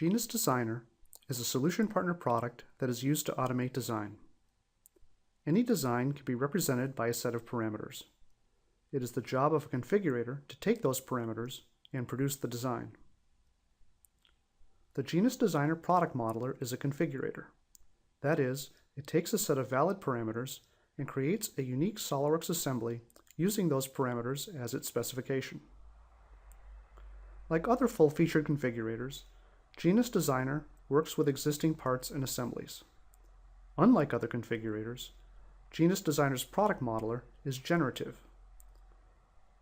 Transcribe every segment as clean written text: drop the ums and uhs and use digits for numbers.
Genus Designer is a solution partner product that is used to automate design. Any design can be represented by a set of parameters. It is the job of a configurator to take those parameters and produce the design. The Genus Designer product modeler is a configurator. That is, it takes a set of valid parameters and creates a unique SOLIDWORKS assembly using those parameters as its specification. Like other full-featured configurators, Genus Designer works with existing parts and assemblies. Unlike other configurators, Genus Designer's product modeler is generative.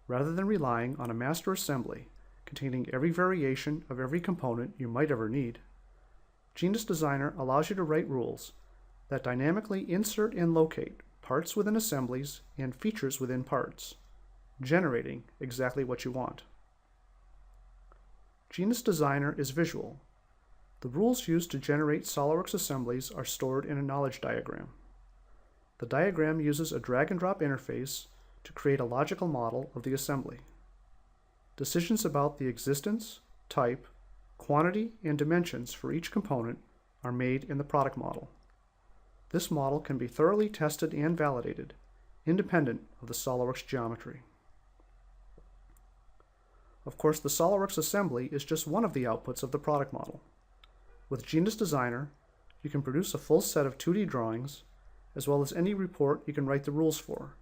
Rather than relying on a master assembly containing every variation of every component you might ever need, Genus Designer allows you to write rules that dynamically insert and locate parts within assemblies and features within parts, generating exactly what you want. Genus Designer is visual. The rules used to generate SOLIDWORKS assemblies are stored in a knowledge diagram. The diagram uses a drag-and-drop interface to create a logical model of the assembly. Decisions about the existence, type, quantity, and dimensions for each component are made in the product model. This model can be thoroughly tested and validated, independent of the SOLIDWORKS geometry. Of course, the SOLIDWORKS assembly is just one of the outputs of the product model. With Genus Designer, you can produce a full set of 2D drawings, as well as any report you can write the rules for,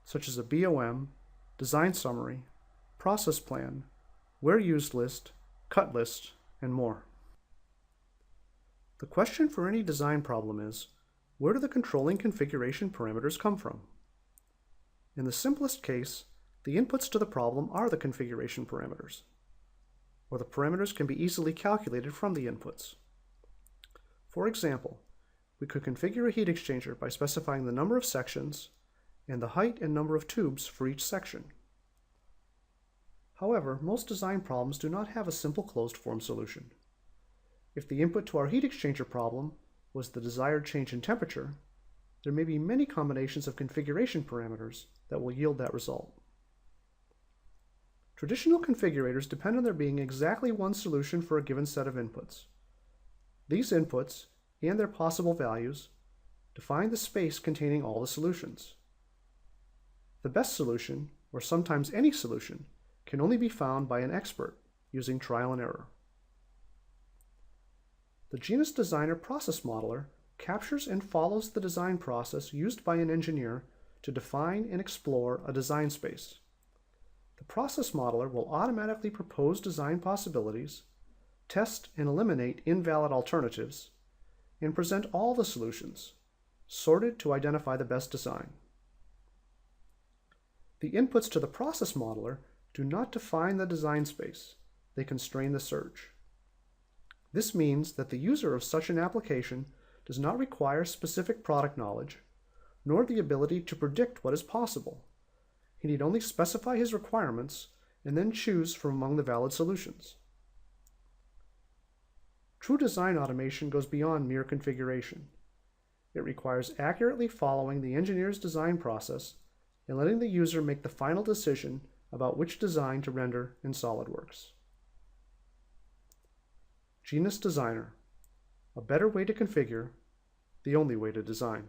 such as a BOM, design summary, process plan, where used list, cut list, and more. The question for any design problem is, where do the controlling configuration parameters come from? In the simplest case, the inputs to the problem are the configuration parameters, or the parameters can be easily calculated from the inputs. For example, we could configure a heat exchanger by specifying the number of sections and the height and number of tubes for each section. However, most design problems do not have a simple closed-form solution. If the input to our heat exchanger problem was the desired change in temperature, there may be many combinations of configuration parameters that will yield that result. Traditional configurators depend on there being exactly one solution for a given set of inputs. These inputs and their possible values define the space containing all the solutions. The best solution, or sometimes any solution, can only be found by an expert using trial and error. The Genus Designer process modeler captures and follows the design process used by an engineer to define and explore a design space. The process modeler will automatically propose design possibilities, test and eliminate invalid alternatives, and present all the solutions, sorted to identify the best design. The inputs to the process modeler do not define the design space, they constrain the search. This means that the user of such an application does not require specific product knowledge, nor the ability to predict what is possible. He need only specify his requirements and then choose from among the valid solutions. True design automation goes beyond mere configuration. It requires accurately following the engineer's design process and letting the user make the final decision about which design to render in SOLIDWORKS. Genus Designer, a better way to configure, the only way to design.